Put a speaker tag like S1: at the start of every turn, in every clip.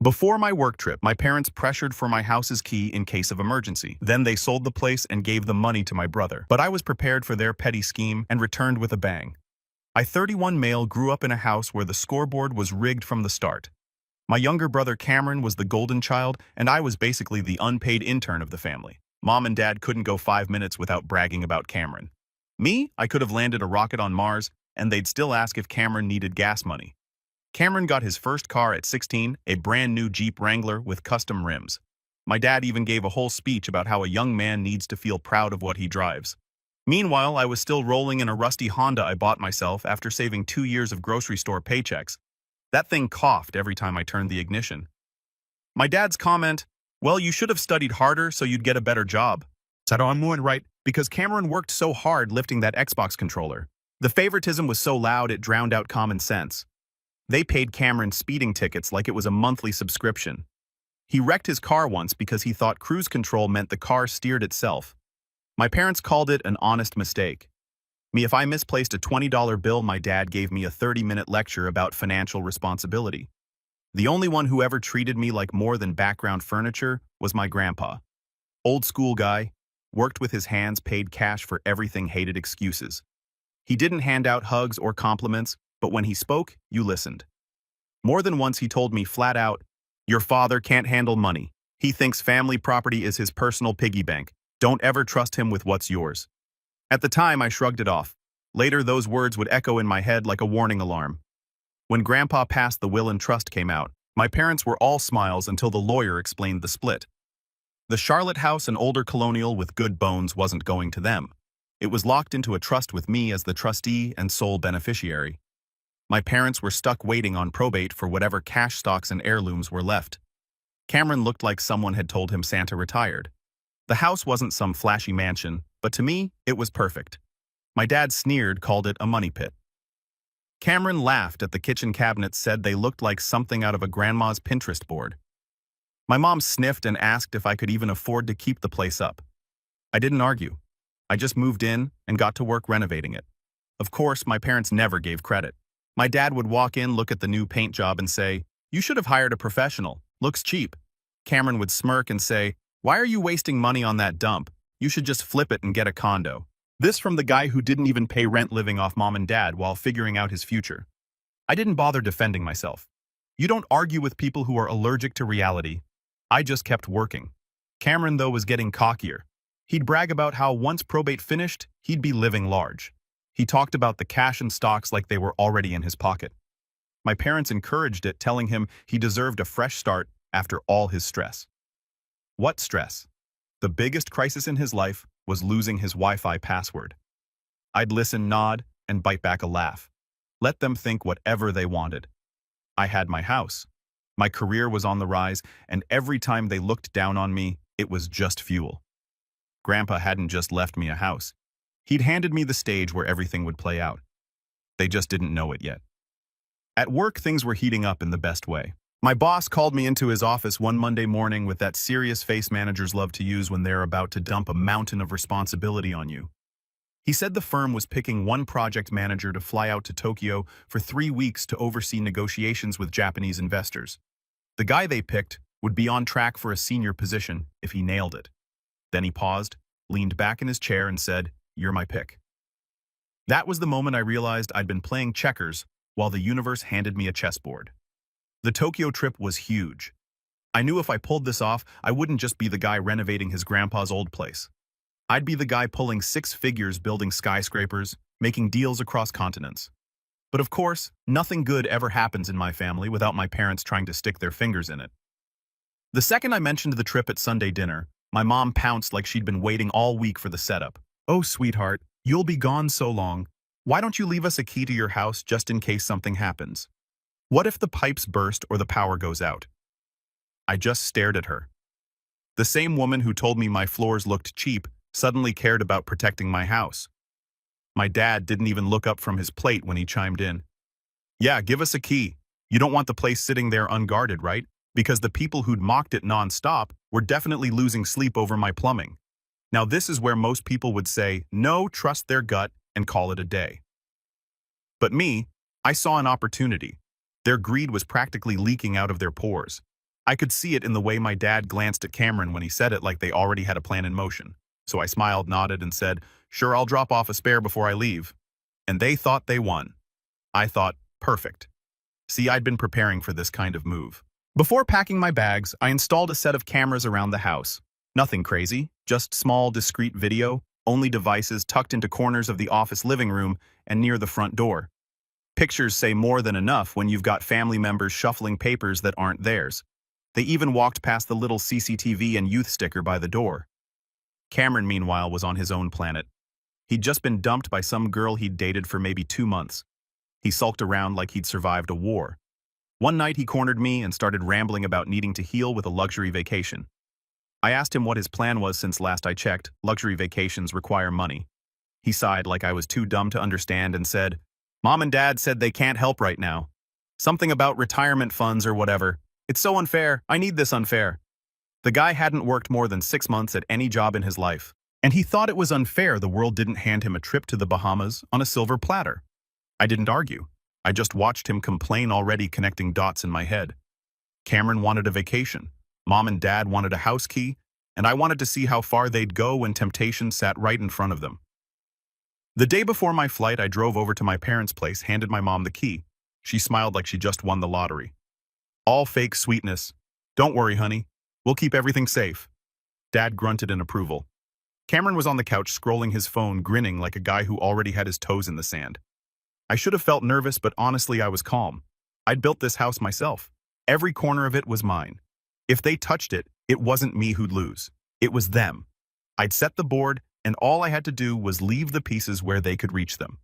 S1: Before my work trip, my parents pressured for my house's key in case of emergency. Then they sold the place and gave the money to my brother. But I was prepared for their petty scheme and returned with a bang. I, 31 male, grew up in a house where the scoreboard was rigged from the start. My younger brother Cameron was the golden child, and I was basically the unpaid intern of the family. Mom and Dad couldn't go 5 minutes without bragging about Cameron. Me, I could have landed a rocket on Mars, and they'd still ask if Cameron needed gas money. Cameron got his first car at 16, a brand new Jeep Wrangler with custom rims. My dad even gave a whole speech about how a young man needs to feel proud of what he drives. Meanwhile, I was still rolling in a rusty Honda I bought myself after saving 2 years of grocery store paychecks. That thing coughed every time I turned the ignition. My dad's comment, "Well, you should have studied harder so you'd get a better job," said, "Oh, I'm doing right," because Cameron worked so hard lifting that Xbox controller. The favoritism was so loud it drowned out common sense. They paid Cameron speeding tickets like it was a monthly subscription. He wrecked his car once because he thought cruise control meant the car steered itself. My parents called it an honest mistake. If I misplaced a $20 bill, my dad gave me a 30-minute lecture about financial responsibility. The only one who ever treated me like more than background furniture was my grandpa. Old school guy, worked with his hands, paid cash for everything, hated excuses. He didn't hand out hugs or compliments, but when he spoke, you listened. More than once he told me flat out, "Your father can't handle money. He thinks family property is his personal piggy bank. Don't ever trust him with what's yours." At the time, I shrugged it off. Later, those words would echo in my head like a warning alarm. When Grandpa passed, the will and trust came out. My parents were all smiles until the lawyer explained the split. The Charlotte house, an older colonial with good bones, wasn't going to them. It was locked into a trust with me as the trustee and sole beneficiary. My parents were stuck waiting on probate for whatever cash stocks and heirlooms were left. Cameron looked like someone had told him Santa retired. The house wasn't some flashy mansion, but to me, it was perfect. My dad sneered, called it a money pit. Cameron laughed at the kitchen cabinets, said they looked like something out of a grandma's Pinterest board. My mom sniffed and asked if I could even afford to keep the place up. I didn't argue. I just moved in and got to work renovating it. Of course, my parents never gave credit. My dad would walk in, look at the new paint job and say, "You should have hired a professional. Looks cheap." Cameron would smirk and say, "Why are you wasting money on that dump? You should just flip it and get a condo." This from the guy who didn't even pay rent, living off mom and dad while figuring out his future. I didn't bother defending myself. You don't argue with people who are allergic to reality. I just kept working. Cameron, though, was getting cockier. He'd brag about how once probate finished, he'd be living large. He talked about the cash and stocks like they were already in his pocket. My parents encouraged it, telling him he deserved a fresh start after all his stress. What stress? The biggest crisis in his life was losing his Wi-Fi password. I'd listen, nod, and bite back a laugh. Let them think whatever they wanted. I had my house. My career was on the rise, and every time they looked down on me, it was just fuel. Grandpa hadn't just left me a house. He'd handed me the stage where everything would play out. They just didn't know it yet. At work, things were heating up in the best way. My boss called me into his office one Monday morning with that serious face managers love to use when they're about to dump a mountain of responsibility on you. He said the firm was picking one project manager to fly out to Tokyo for 3 weeks to oversee negotiations with Japanese investors. The guy they picked would be on track for a senior position if he nailed it. Then he paused, leaned back in his chair and said, "You're my pick." That was the moment I realized I'd been playing checkers while the universe handed me a chessboard. The Tokyo trip was huge. I knew if I pulled this off, I wouldn't just be the guy renovating his grandpa's old place. I'd be the guy pulling 6 figures, building skyscrapers, making deals across continents. But of course, nothing good ever happens in my family without my parents trying to stick their fingers in it. The second I mentioned the trip at Sunday dinner, my mom pounced like she'd been waiting all week for the setup. "Oh, sweetheart, you'll be gone so long. Why don't you leave us a key to your house just in case something happens? What if the pipes burst or the power goes out?" I just stared at her. The same woman who told me my floors looked cheap suddenly cared about protecting my house. My dad didn't even look up from his plate when he chimed in. "Yeah, give us a key. You don't want the place sitting there unguarded, right? Because the people who'd mocked it non-stop were definitely losing sleep over my plumbing." Now this is where most people would say, no, trust their gut, and call it a day. But me, I saw an opportunity. Their greed was practically leaking out of their pores. I could see it in the way my dad glanced at Cameron when he said it like they already had a plan in motion. So I smiled, nodded, and said, "Sure, I'll drop off a spare before I leave." And they thought they won. I thought, perfect. See, I'd been preparing for this kind of move. Before packing my bags, I installed a set of cameras around the house. Nothing crazy, just small, discreet video, only devices tucked into corners of the office living room and near the front door. Pictures say more than enough when you've got family members shuffling papers that aren't theirs. They even walked past the little CCTV and youth sticker by the door. Cameron, meanwhile, was on his own planet. He'd just been dumped by some girl he'd dated for maybe 2 months. He sulked around like he'd survived a war. One night he cornered me and started rambling about needing to heal with a luxury vacation. I asked him what his plan was since last I checked. Luxury vacations require money. He sighed like I was too dumb to understand and said, "Mom and Dad said they can't help right now. Something about retirement funds or whatever. It's so unfair. I need this unfair." The guy hadn't worked more than 6 months at any job in his life, and he thought it was unfair the world didn't hand him a trip to the Bahamas on a silver platter. I didn't argue. I just watched him complain, already connecting dots in my head. Cameron wanted a vacation. Mom and Dad wanted a house key, and I wanted to see how far they'd go when temptation sat right in front of them. The day before my flight, I drove over to my parents' place, handed my mom the key. She smiled like she just won the lottery. All fake sweetness. "Don't worry, honey. We'll keep everything safe." Dad grunted in approval. Cameron was on the couch scrolling his phone, grinning like a guy who already had his toes in the sand. I should have felt nervous, but honestly I was calm. I'd built this house myself. Every corner of it was mine. If they touched it, it wasn't me who'd lose. It was them. I'd set the board, and all I had to do was leave the pieces where they could reach them.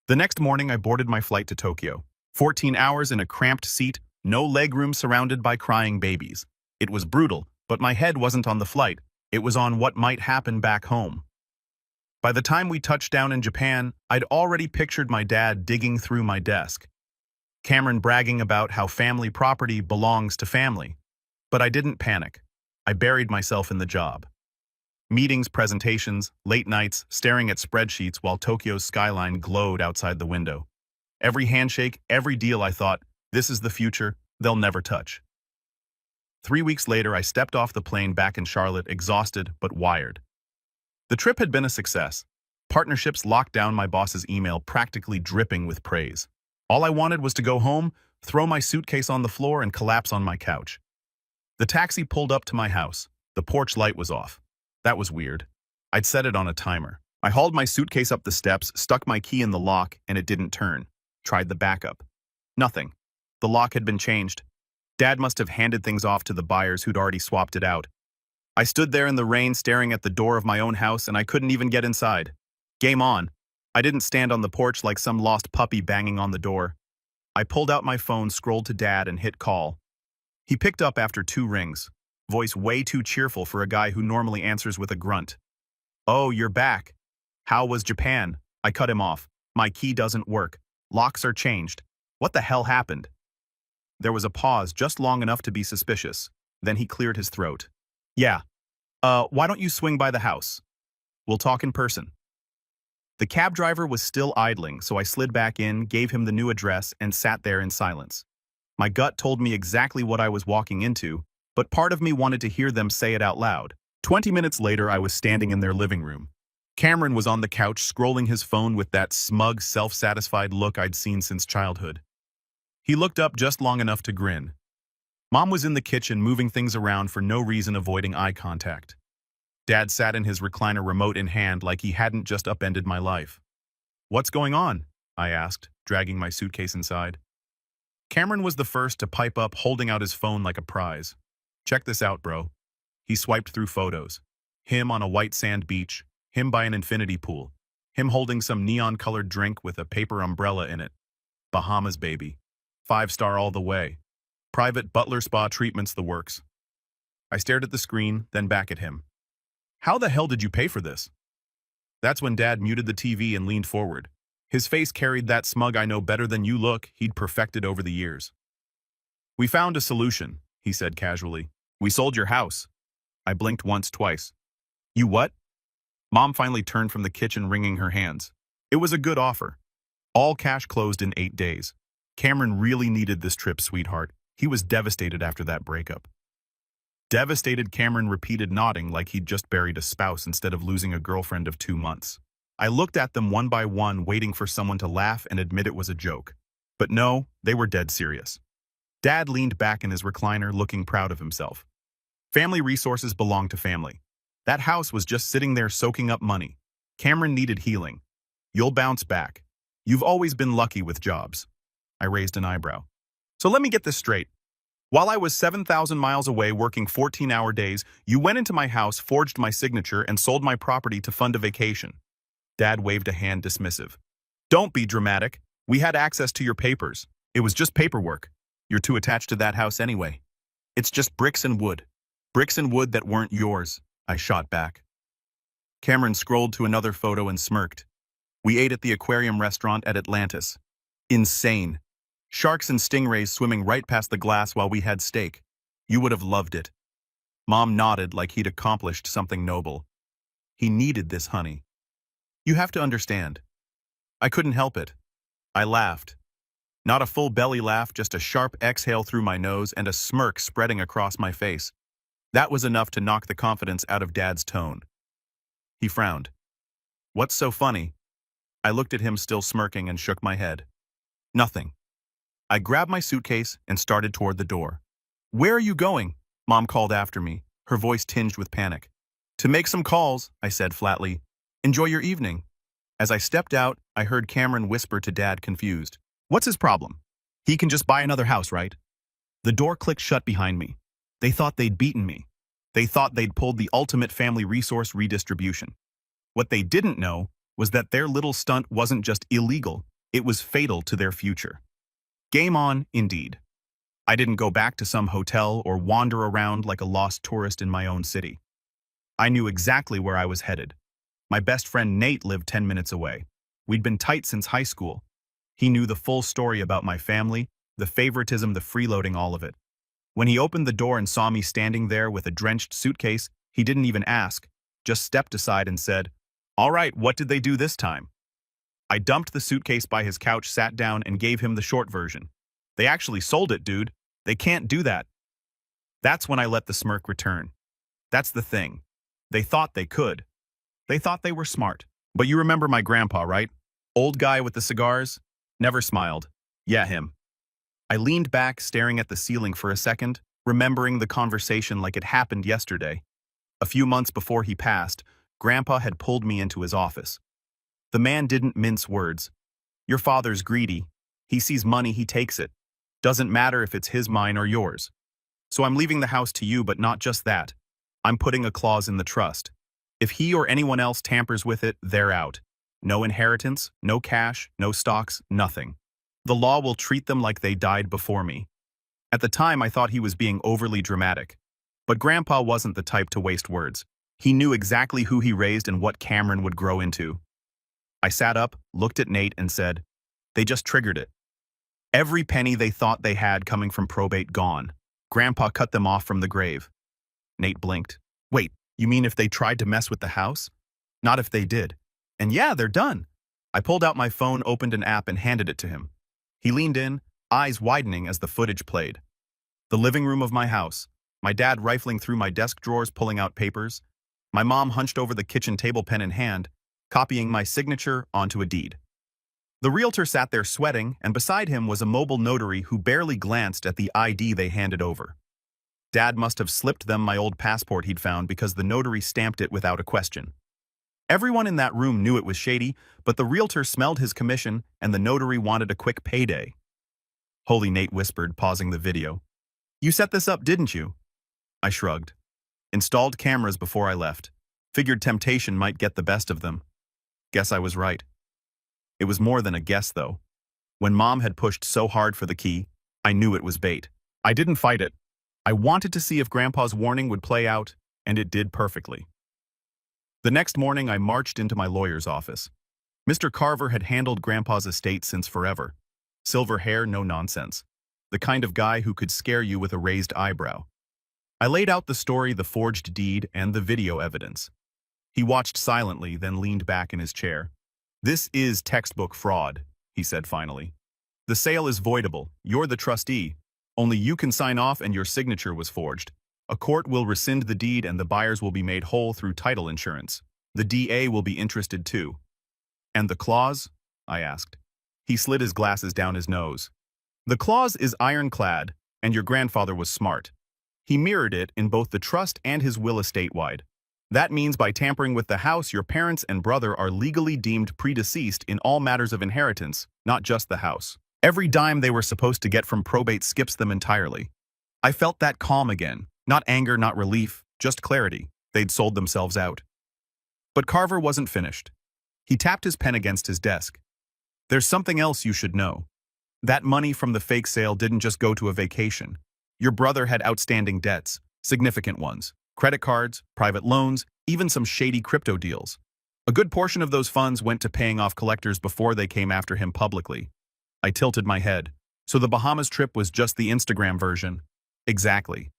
S1: The next morning I boarded my flight to Tokyo. 14 hours in a cramped seat, no legroom, surrounded by crying babies. It was brutal, but my head wasn't on the flight. It was on what might happen back home. By the time we touched down in Japan, I'd already pictured my dad digging through my desk. Cameron bragging about how family property belongs to family. But I didn't panic. I buried myself in the job. Meetings, presentations, late nights, staring at spreadsheets while Tokyo's skyline glowed outside the window. Every handshake, every deal, I thought, this is the future they'll never touch. 3 weeks later, I stepped off the plane back in Charlotte, exhausted but wired. The trip had been a success. Partnerships locked down, my boss's email practically dripping with praise. All I wanted was to go home, throw my suitcase on the floor, and collapse on my couch. The taxi pulled up to my house. The porch light was off. That was weird. I'd set it on a timer. I hauled my suitcase up the steps, stuck my key in the lock, and it didn't turn. Tried the backup. Nothing. The lock had been changed. Dad must have handed things off to the buyers who'd already swapped it out. I stood there in the rain, staring at the door of my own house, and I couldn't even get inside. Game on. I didn't stand on the porch like some lost puppy banging on the door. I pulled out my phone, scrolled to Dad, and hit call. He picked up after 2 rings, voice way too cheerful for a guy who normally answers with a grunt. "Oh, you're back. How was Japan?" I cut him off. "My key doesn't work. Locks are changed. What the hell happened?" There was a pause, just long enough to be suspicious. Then he cleared his throat. "Yeah. Why don't you swing by the house? We'll talk in person." The cab driver was still idling, so I slid back in, gave him the new address, and sat there in silence. My gut told me exactly what I was walking into, but part of me wanted to hear them say it out loud. 20 minutes later, I was standing in their living room. Cameron was on the couch, scrolling his phone with that smug, self-satisfied look I'd seen since childhood. He looked up just long enough to grin. Mom was in the kitchen, moving things around for no reason, avoiding eye contact. Dad sat in his recliner, remote in hand, like he hadn't just upended my life. "What's going on?" I asked, dragging my suitcase inside. Cameron was the first to pipe up, holding out his phone like a prize. "Check this out, bro." He swiped through photos. Him on a white sand beach, him by an infinity pool, him holding some neon-colored drink with a paper umbrella in it. Bahamas, baby. 5-star all the way. Private butler spa treatments, the works. I stared at the screen, then back at him. "How the hell did you pay for this?" That's when Dad muted the TV and leaned forward. His face carried that smug "I know better than you" look he'd perfected over the years. "We found a solution," he said casually. "We sold your house." I blinked once, twice. "You what?" Mom finally turned from the kitchen, wringing her hands. It was a good offer. All cash, closed in 8 days. Cameron really needed this trip, sweetheart. He was devastated after that breakup. Devastated, Cameron repeated, nodding like he'd just buried a spouse instead of losing a girlfriend of 2 months. I looked at them one by one, waiting for someone to laugh and admit it was a joke. But no, they were dead serious. Dad leaned back in his recliner, looking proud of himself. Family resources belong to family. That house was just sitting there soaking up money. Cameron needed healing. You'll bounce back. You've always been lucky with jobs. I raised an eyebrow. So let me get this straight. While I was 7,000 miles away working 14-hour days, you went into my house, forged my signature, and sold my property to fund a vacation. Dad waved a hand, dismissive. Don't be dramatic. We had access to your papers. It was just paperwork. You're too attached to that house anyway. It's just bricks and wood. Bricks and wood that weren't yours, I shot back. Cameron scrolled to another photo and smirked. We ate at the aquarium restaurant at Atlantis. Insane. Sharks and stingrays swimming right past the glass while we had steak. You would have loved it. Mom nodded like he'd accomplished something noble. He needed this, honey. You have to understand. I couldn't help it. I laughed. Not a full belly laugh, just a sharp exhale through my nose and a smirk spreading across my face. That was enough to knock the confidence out of Dad's tone. He frowned. What's so funny? I looked at him, still smirking, and shook my head. Nothing. I grabbed my suitcase and started toward the door. Where are you going? Mom called after me, her voice tinged with panic. To make some calls, I said flatly. Enjoy your evening. As I stepped out, I heard Cameron whisper to Dad, confused. What's his problem? He can just buy another house, right? The door clicked shut behind me. They thought they'd beaten me. They thought they'd pulled the ultimate family resource redistribution. What they didn't know was that their little stunt wasn't just illegal, it was fatal to their future. Game on, indeed. I didn't go back to some hotel or wander around like a lost tourist in my own city. I knew exactly where I was headed. My best friend Nate lived 10 minutes away. We'd been tight since high school. He knew the full story about my family, the favoritism, the freeloading, all of it. When he opened the door and saw me standing there with a drenched suitcase, he didn't even ask, just stepped aside and said, All right, what did they do this time? I dumped the suitcase by his couch, sat down, and gave him the short version. They actually sold it, dude. They can't do that. That's when I let the smirk return. That's the thing. They thought they could. They thought they were smart. But you remember my grandpa, right? Old guy with the cigars? Never smiled. Yeah, him. I leaned back, staring at the ceiling for a second, remembering the conversation like it happened yesterday. A few months before he passed, Grandpa had pulled me into his office. The man didn't mince words. Your father's greedy. He sees money, he takes it. Doesn't matter if it's his, mine, or yours. So I'm leaving the house to you, but not just that. I'm putting a clause in the trust. If he or anyone else tampers with it, they're out. No inheritance, no cash, no stocks, nothing. The law will treat them like they died before me. At the time, I thought he was being overly dramatic. But Grandpa wasn't the type to waste words. He knew exactly who he raised and what Cameron would grow into. I sat up, looked at Nate, and said, They just triggered it. Every penny they thought they had coming from probate gone. Grandpa cut them off from the grave. Nate blinked. Wait, you mean if they tried to mess with the house? Not if they did. And yeah, they're done. I pulled out my phone, opened an app, and handed it to him. He leaned in, eyes widening as the footage played. The living room of my house. My dad rifling through my desk drawers, pulling out papers. My mom hunched over the kitchen table, pen in hand, copying my signature onto a deed. The realtor sat there sweating, and beside him was a mobile notary who barely glanced at the ID they handed over. Dad must have slipped them my old passport he'd found because the notary stamped it without a question. Everyone in that room knew it was shady, but the realtor smelled his commission and the notary wanted a quick payday. Holy, Nate whispered, pausing the video. You set this up, didn't you? I shrugged. Installed cameras before I left. Figured temptation might get the best of them. Guess I was right. It was more than a guess, though. When Mom had pushed so hard for the key, I knew it was bait. I didn't fight it. I wanted to see if Grandpa's warning would play out, and it did perfectly. The next morning, I marched into my lawyer's office. Mr. Carver had handled Grandpa's estate since forever. Silver hair, no nonsense. The kind of guy who could scare you with a raised eyebrow. I laid out the story, the forged deed, and the video evidence. He watched silently, then leaned back in his chair. This is textbook fraud, he said finally. The sale is voidable. You're the trustee. Only you can sign off and your signature was forged. A court will rescind the deed and the buyers will be made whole through title insurance. The DA will be interested too. And the clause? I asked. He slid his glasses down his nose. The clause is ironclad, and your grandfather was smart. He mirrored it in both the trust and his will estate-wide. That means by tampering with the house, your parents and brother are legally deemed predeceased in all matters of inheritance, not just the house. Every dime they were supposed to get from probate skips them entirely. I felt that calm again. Not anger, not relief, just clarity. They'd sold themselves out. But Carver wasn't finished. He tapped his pen against his desk. There's something else you should know. That money from the fake sale didn't just go to a vacation. Your brother had outstanding debts, significant ones. Credit cards, private loans, even some shady crypto deals. A good portion of those funds went to paying off collectors before they came after him publicly. I tilted my head. So the Bahamas trip was just the Instagram version? Exactly.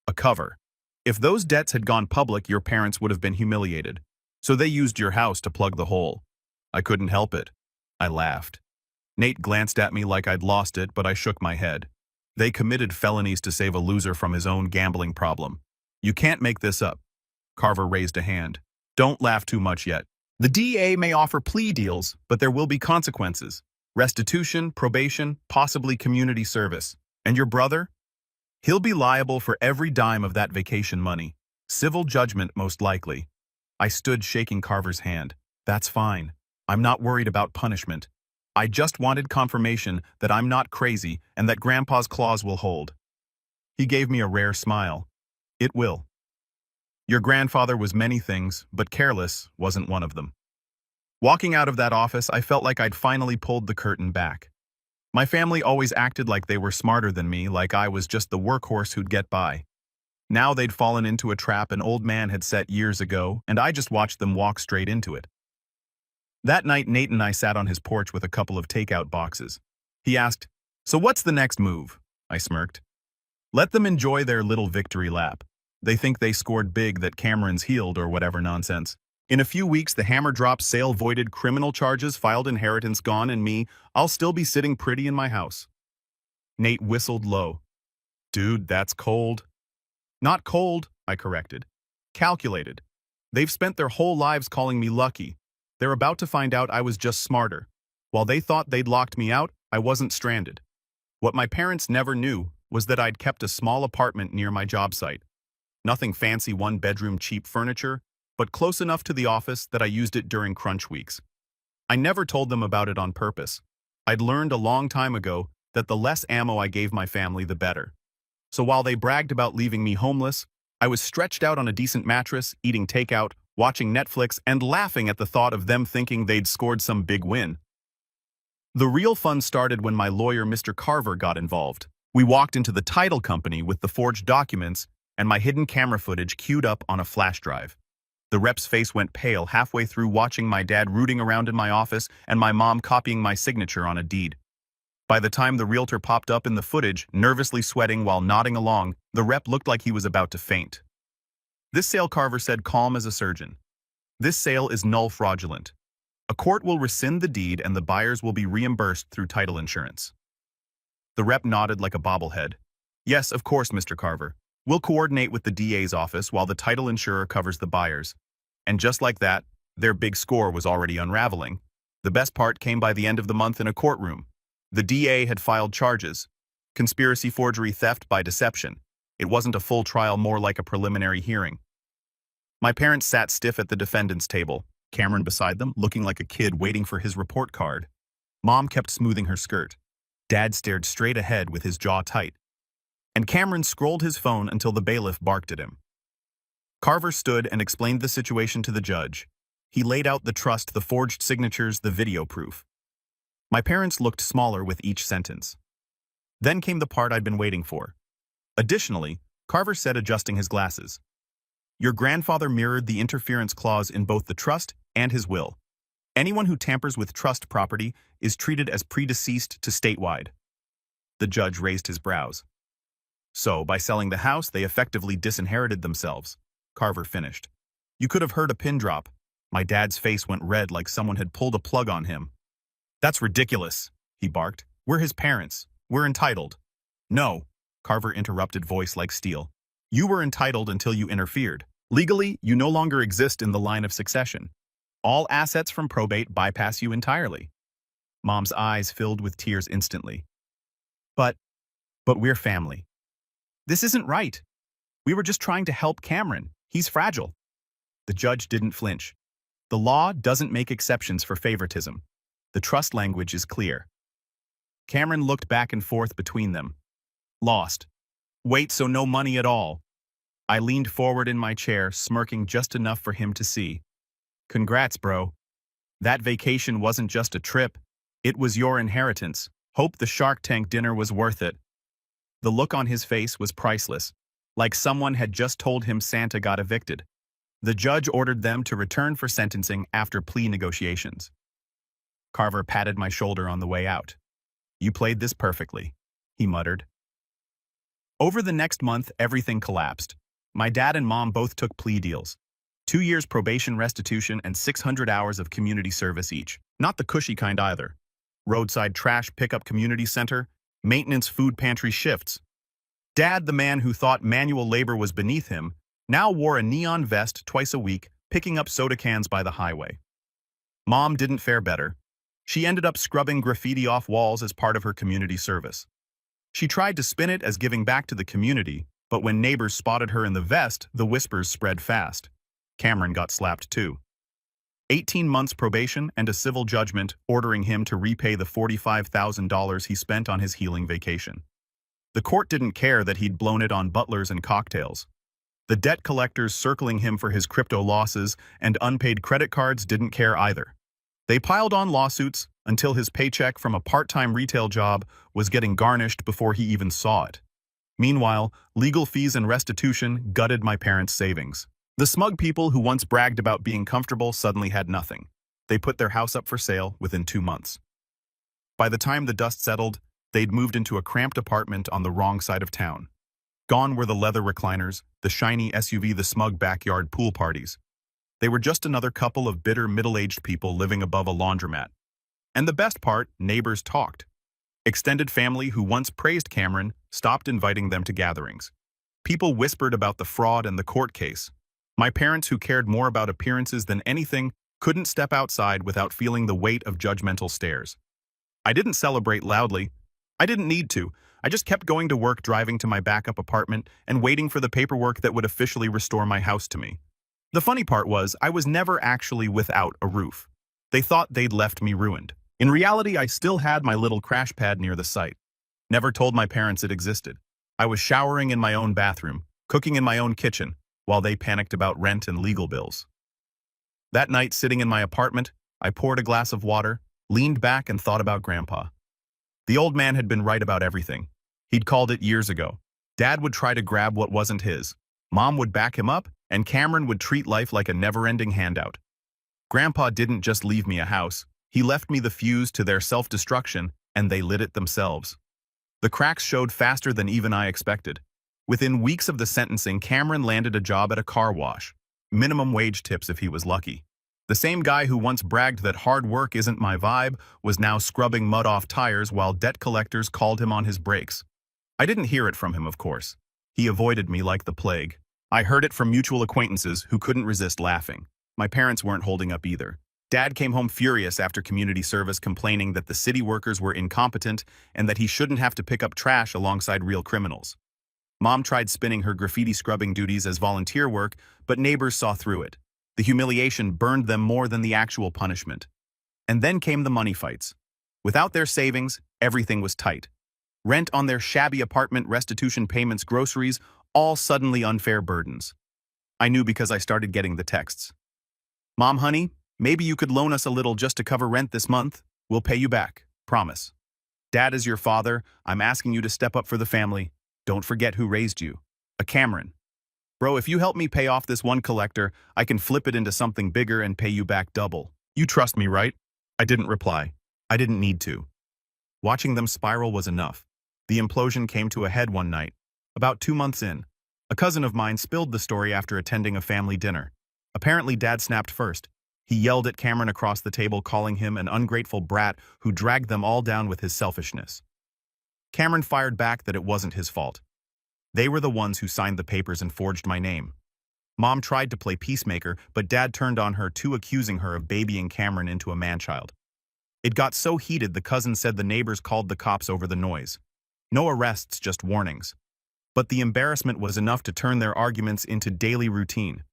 S1: A cover. If those debts had gone public, your parents would have been humiliated. So they used your house to plug the hole. I couldn't help it. I laughed. Nate glanced at me like I'd lost it, but I shook my head. They committed felonies to save a loser from his own gambling problem. You can't make this up. Carver raised a hand. Don't laugh too much yet. The DA may offer plea deals, but there will be consequences. Restitution, probation, possibly community service. And your brother? He'll be liable for every dime of that vacation money. Civil judgment, most likely. I stood shaking Carver's hand. That's fine. I'm not worried about punishment. I just wanted confirmation that I'm not crazy and that Grandpa's clause will hold. He gave me a rare smile. It will. Your grandfather was many things, but careless wasn't one of them. Walking out of that office, I felt like I'd finally pulled the curtain back. My family always acted like they were smarter than me, like I was just the workhorse who'd get by. Now they'd fallen into a trap an old man had set years ago, and I just watched them walk straight into it. That night, Nate and I sat on his porch with a couple of takeout boxes. He asked, "So what's the next move?" I smirked. Let them enjoy their little victory lap. They think they scored big, that Cameron's healed or whatever nonsense. In a few weeks, the hammer drops, sale voided, criminal charges filed, inheritance gone, and me, I'll still be sitting pretty in my house. Nate whistled low. Dude, that's cold. Not cold, I corrected. Calculated. They've spent their whole lives calling me lucky. They're about to find out I was just smarter. While they thought they'd locked me out, I wasn't stranded. What my parents never knew was that I'd kept a small apartment near my job site. Nothing fancy, one-bedroom, cheap furniture, but close enough to the office that I used it during crunch weeks. I never told them about it on purpose. I'd learned a long time ago that the less ammo I gave my family, the better. So while they bragged about leaving me homeless, I was stretched out on a decent mattress, eating takeout, watching Netflix, and laughing at the thought of them thinking they'd scored some big win. The real fun started when my lawyer, Mr. Carver, got involved. We walked into the title company with the forged documents and my hidden camera footage queued up on a flash drive. The rep's face went pale halfway through watching my dad rooting around in my office and my mom copying my signature on a deed. By the time the realtor popped up in the footage, nervously sweating while nodding along, the rep looked like he was about to faint. This sale, Carver said, calm as a surgeon. This sale is null fraudulent. A court will rescind the deed and the buyers will be reimbursed through title insurance. The rep nodded like a bobblehead. Yes, of course, Mr. Carver. We'll coordinate with the DA's office while the title insurer covers the buyers. And just like that, their big score was already unraveling. The best part came by the end of the month in a courtroom. The DA had filed charges. Conspiracy, forgery, theft by deception. It wasn't a full trial, more like a preliminary hearing. My parents sat stiff at the defendant's table, Cameron beside them, looking like a kid waiting for his report card. Mom kept smoothing her skirt. Dad stared straight ahead with his jaw tight. And Cameron scrolled his phone until the bailiff barked at him. Carver stood and explained the situation to the judge. He laid out the trust, the forged signatures, the video proof. My parents looked smaller with each sentence. Then came the part I'd been waiting for. Additionally, Carver said, adjusting his glasses, your grandfather mirrored the interference clause in both the trust and his will. Anyone who tampers with trust property is treated as predeceased to statewide. The judge raised his brows. So, by selling the house, they effectively disinherited themselves. Carver finished. You could have heard a pin drop. My dad's face went red like someone had pulled a plug on him. That's ridiculous, he barked. We're his parents. We're entitled. No, Carver interrupted, voice like steel. You were entitled until you interfered. Legally, you no longer exist in the line of succession. All assets from probate bypass you entirely. Mom's eyes filled with tears instantly. But we're family. This isn't right. We were just trying to help Cameron. He's fragile. The judge didn't flinch. The law doesn't make exceptions for favoritism. The trust language is clear. Cameron looked back and forth between them. Lost. Wait, so no money at all. I leaned forward in my chair, smirking just enough for him to see. Congrats, bro. That vacation wasn't just a trip. It was your inheritance. Hope the Shark Tank dinner was worth it. The look on his face was priceless, like someone had just told him Santa got evicted. The judge ordered them to return for sentencing after plea negotiations. Carver patted my shoulder on the way out. You played this perfectly, he muttered. Over the next month, everything collapsed. My dad and mom both took plea deals. 2 years probation restitution and 600 hours of community service each. Not the cushy kind either. Roadside trash pickup community center, maintenance food pantry shifts. Dad, the man who thought manual labor was beneath him, now wore a neon vest twice a week, picking up soda cans by the highway. Mom didn't fare better. She ended up scrubbing graffiti off walls as part of her community service. She tried to spin it as giving back to the community, but when neighbors spotted her in the vest, the whispers spread fast. Cameron got slapped too. 18 months probation and a civil judgment ordering him to repay the $45,000 he spent on his healing vacation. The court didn't care that he'd blown it on butlers and cocktails. The debt collectors circling him for his crypto losses and unpaid credit cards didn't care either. They piled on lawsuits until his paycheck from a part-time retail job was getting garnished before he even saw it. Meanwhile, legal fees and restitution gutted my parents' savings. The smug people who once bragged about being comfortable suddenly had nothing. They put their house up for sale within 2 months. By the time the dust settled, they'd moved into a cramped apartment on the wrong side of town. Gone were the leather recliners, the shiny SUV, the smug backyard pool parties. They were just another couple of bitter middle-aged people living above a laundromat. And the best part, neighbors talked. Extended family who once praised Cameron stopped inviting them to gatherings. People whispered about the fraud and the court case. My parents, who cared more about appearances than anything, couldn't step outside without feeling the weight of judgmental stares. I didn't celebrate loudly. I didn't need to. I just kept going to work, driving to my backup apartment, and waiting for the paperwork that would officially restore my house to me. The funny part was, I was never actually without a roof. They thought they'd left me ruined. In reality, I still had my little crash pad near the site. Never told my parents it existed. I was showering in my own bathroom, cooking in my own kitchen, while they panicked about rent and legal bills. That night, sitting in my apartment, I poured a glass of water, leaned back, and thought about Grandpa. The old man had been right about everything. He'd called it years ago. Dad would try to grab what wasn't his. Mom would back him up, and Cameron would treat life like a never-ending handout. Grandpa didn't just leave me a house. He left me the fuse to their self-destruction, and they lit it themselves. The cracks showed faster than even I expected. Within weeks of the sentencing, Cameron landed a job at a car wash. Minimum wage tips if he was lucky. The same guy who once bragged that hard work isn't my vibe was now scrubbing mud off tires while debt collectors called him on his brakes. I didn't hear it from him, of course. He avoided me like the plague. I heard it from mutual acquaintances who couldn't resist laughing. My parents weren't holding up either. Dad came home furious after community service, complaining that the city workers were incompetent and that he shouldn't have to pick up trash alongside real criminals. Mom tried spinning her graffiti scrubbing duties as volunteer work, but neighbors saw through it. The humiliation burned them more than the actual punishment. And then came the money fights. Without their savings, everything was tight. Rent on their shabby apartment, restitution payments, groceries, all suddenly unfair burdens. I knew because I started getting the texts. Mom, honey, maybe you could loan us a little just to cover rent this month. We'll pay you back. Promise. Dad is your father. I'm asking you to step up for the family. Don't forget who raised you. A Cameron. Bro, if you help me pay off this one collector, I can flip it into something bigger and pay you back double. You trust me, right? I didn't reply. I didn't need to. Watching them spiral was enough. The implosion came to a head one night. About 2 months in, a cousin of mine spilled the story after attending a family dinner. Apparently, Dad snapped first. He yelled at Cameron across the table, calling him an ungrateful brat who dragged them all down with his selfishness. Cameron fired back that it wasn't his fault. They were the ones who signed the papers and forged my name. Mom tried to play peacemaker, but Dad turned on her too, accusing her of babying Cameron into a man-child. It got so heated the cousin said the neighbors called the cops over the noise. No arrests, just warnings. But the embarrassment was enough to turn their arguments into daily routine.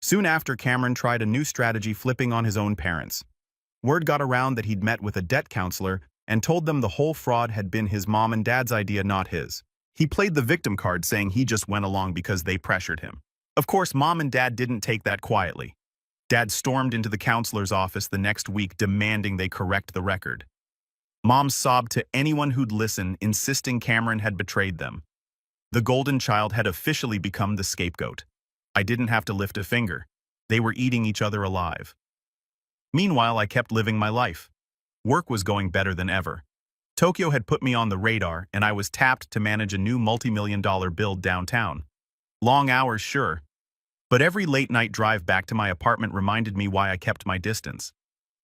S1: Soon after, Cameron tried a new strategy, flipping on his own parents. Word got around that he'd met with a debt counselor and told them the whole fraud had been his mom and dad's idea, not his. He played the victim card, saying he just went along because they pressured him. Of course, Mom and Dad didn't take that quietly. Dad stormed into the counselor's office the next week, demanding they correct the record. Mom sobbed to anyone who'd listen, insisting Cameron had betrayed them. The golden child had officially become the scapegoat. I didn't have to lift a finger. They were eating each other alive. Meanwhile, I kept living my life. Work was going better than ever. Tokyo had put me on the radar, and I was tapped to manage a new multi-million-dollar build downtown. Long hours, sure. But every late-night drive back to my apartment reminded me why I kept my distance.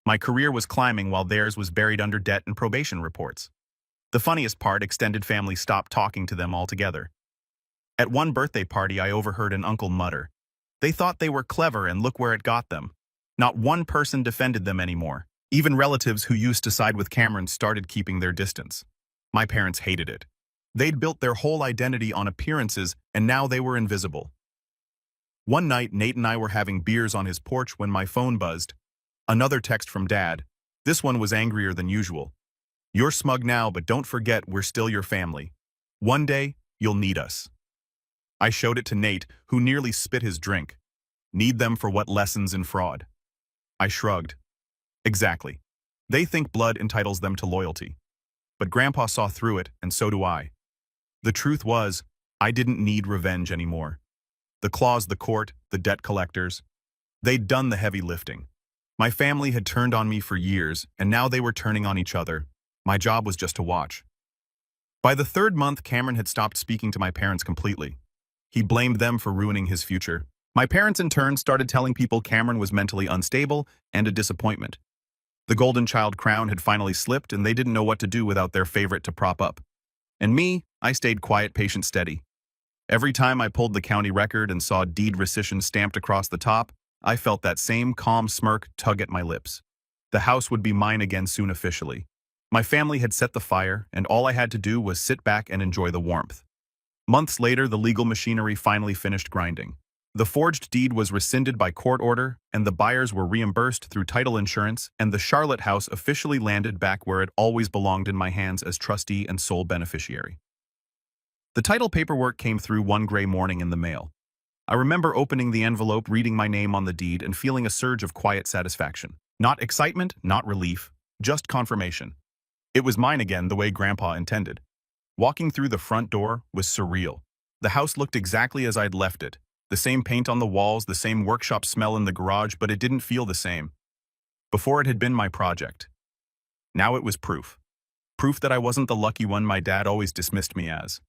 S1: My career was climbing while theirs was buried under debt and probation reports. The funniest part, extended family stopped talking to them altogether. At one birthday party, I overheard an uncle mutter. They thought they were clever, and look where it got them. Not one person defended them anymore. Even relatives who used to side with Cameron started keeping their distance. My parents hated it. They'd built their whole identity on appearances, and now they were invisible. One night, Nate and I were having beers on his porch when my phone buzzed. Another text from Dad. This one was angrier than usual. You're smug now, but don't forget we're still your family. One day, you'll need us. I showed it to Nate, who nearly spit his drink. Need them for what? Lessons in fraud. I shrugged. Exactly. They think blood entitles them to loyalty. But Grandpa saw through it, and so do I. The truth was, I didn't need revenge anymore. The claws, the court, the debt collectors. They'd done the heavy lifting. My family had turned on me for years, and now they were turning on each other. My job was just to watch. By the third month, Cameron had stopped speaking to my parents completely. He blamed them for ruining his future. My parents, in turn, started telling people Cameron was mentally unstable and a disappointment. The golden child crown had finally slipped, and they didn't know what to do without their favorite to prop up. And me, I stayed quiet, patient, steady. Every time I pulled the county record and saw deed rescission stamped across the top, I felt that same calm smirk tug at my lips. The house would be mine again soon, officially. My family had set the fire, and all I had to do was sit back and enjoy the warmth. Months later, the legal machinery finally finished grinding. The forged deed was rescinded by court order, and the buyers were reimbursed through title insurance, and the Charlotte house officially landed back where it always belonged, in my hands as trustee and sole beneficiary. The title paperwork came through one gray morning in the mail. I remember opening the envelope, reading my name on the deed, and feeling a surge of quiet satisfaction. Not excitement, not relief, just confirmation. It was mine again, the way Grandpa intended. Walking through the front door was surreal. The house looked exactly as I'd left it. The same paint on the walls, the same workshop smell in the garage, but it didn't feel the same. Before, it had been my project. Now it was proof. Proof that I wasn't the lucky one my dad always dismissed me as.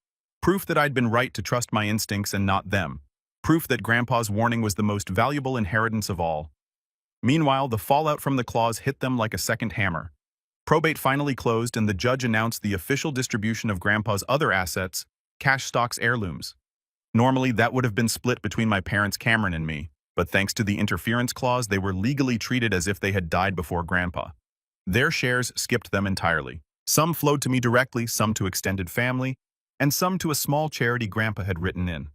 S1: Proof that I'd been right to trust my instincts and not them. Proof that Grandpa's warning was the most valuable inheritance of all. Meanwhile, the fallout from the clause hit them like a second hammer. Probate finally closed, and the judge announced the official distribution of Grandpa's other assets, cash, stocks, heirlooms. Normally, that would have been split between my parents, Cameron, and me, but thanks to the interference clause, they were legally treated as if they had died before Grandpa. Their shares skipped them entirely. Some flowed to me directly, some to extended family, and some to a small charity Grandpa had written in.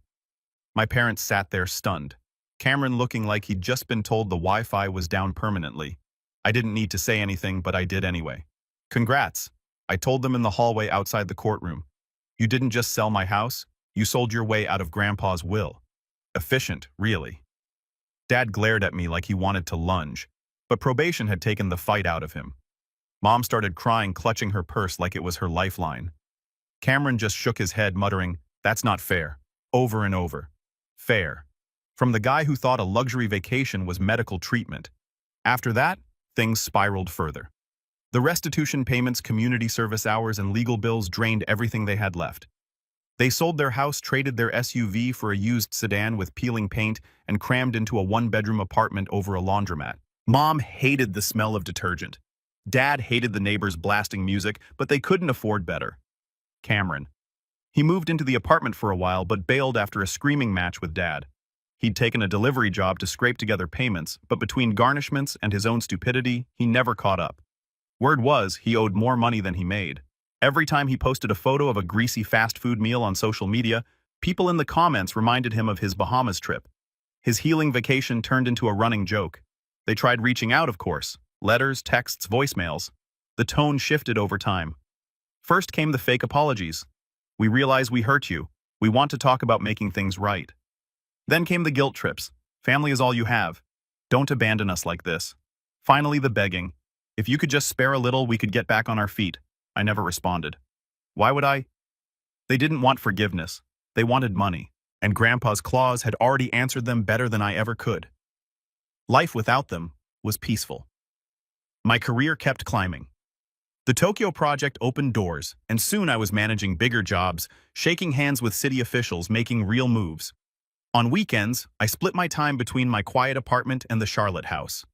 S1: My parents sat there stunned, Cameron looking like he'd just been told the Wi-Fi was down permanently. I didn't need to say anything, but I did anyway. Congrats, I told them in the hallway outside the courtroom. You didn't just sell my house, you sold your way out of Grandpa's will. Efficient, really. Dad glared at me like he wanted to lunge, but probation had taken the fight out of him. Mom started crying, clutching her purse like it was her lifeline. Cameron just shook his head, muttering, "That's not fair," over and over. Fair. From the guy who thought a luxury vacation was medical treatment. After that, things spiraled further. The restitution payments, community service hours, and legal bills drained everything they had left. They sold their house, traded their SUV for a used sedan with peeling paint, and crammed into a one-bedroom apartment over a laundromat. Mom hated the smell of detergent. Dad hated the neighbors blasting music, but they couldn't afford better. Cameron. He moved into the apartment for a while but bailed after a screaming match with Dad. He'd taken a delivery job to scrape together payments, but between garnishments and his own stupidity, he never caught up. Word was, he owed more money than he made. Every time he posted a photo of a greasy fast food meal on social media, people in the comments reminded him of his Bahamas trip. His healing vacation turned into a running joke. They tried reaching out, of course. Letters, texts, voicemails. The tone shifted over time. First came the fake apologies. We realize we hurt you. We want to talk about making things right. Then came the guilt trips. Family is all you have. Don't abandon us like this. Finally, the begging. If you could just spare a little, we could get back on our feet. I never responded. Why would I? They didn't want forgiveness. They wanted money. And Grandpa's claws had already answered them better than I ever could. Life without them was peaceful. My career kept climbing. The Tokyo project opened doors, and soon I was managing bigger jobs, shaking hands with city officials, making real moves. On weekends, I split my time between my quiet apartment and the Charlotte house.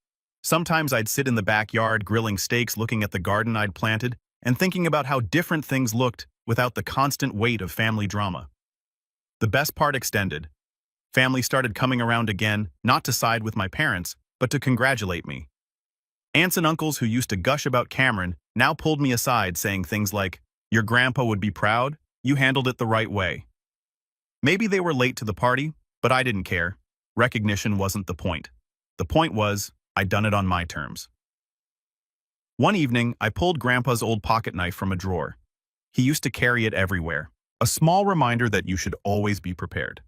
S1: Sometimes I'd sit in the backyard grilling steaks, looking at the garden I'd planted, and thinking about how different things looked without the constant weight of family drama. The best part extended. Family started coming around again, not to side with my parents, but to congratulate me. Aunts and uncles who used to gush about Cameron now pulled me aside, saying things like, "Your grandpa would be proud, you handled it the right way." Maybe they were late to the party, but I didn't care. Recognition wasn't the point. The point was, I'd done it on my terms. One evening, I pulled Grandpa's old pocket knife from a drawer. He used to carry it everywhere, a small reminder that you should always be prepared.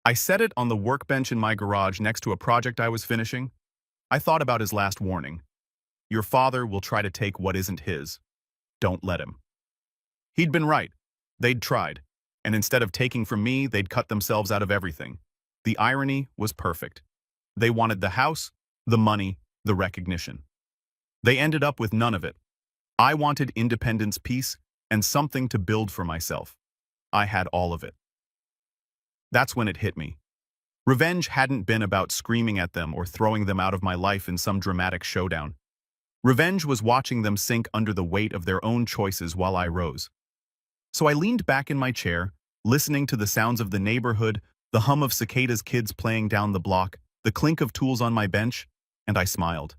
S1: I set it on the workbench in my garage next to a project I was finishing. I thought about his last warning. Your father will try to take what isn't his. Don't let him. He'd been right. They'd tried. And instead of taking from me, they'd cut themselves out of everything. The irony was perfect. They wanted the house, the money, the recognition. They ended up with none of it. I wanted independence, peace, and something to build for myself. I had all of it. That's when it hit me. Revenge hadn't been about screaming at them or throwing them out of my life in some dramatic showdown. Revenge was watching them sink under the weight of their own choices while I rose. So I leaned back in my chair, listening to the sounds of the neighborhood, the hum of cicadas, kids playing down the block, the clink of tools on my bench, and I smiled.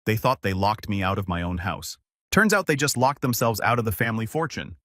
S1: They thought they locked me out of my own house. Turns out they just locked themselves out of the family fortune.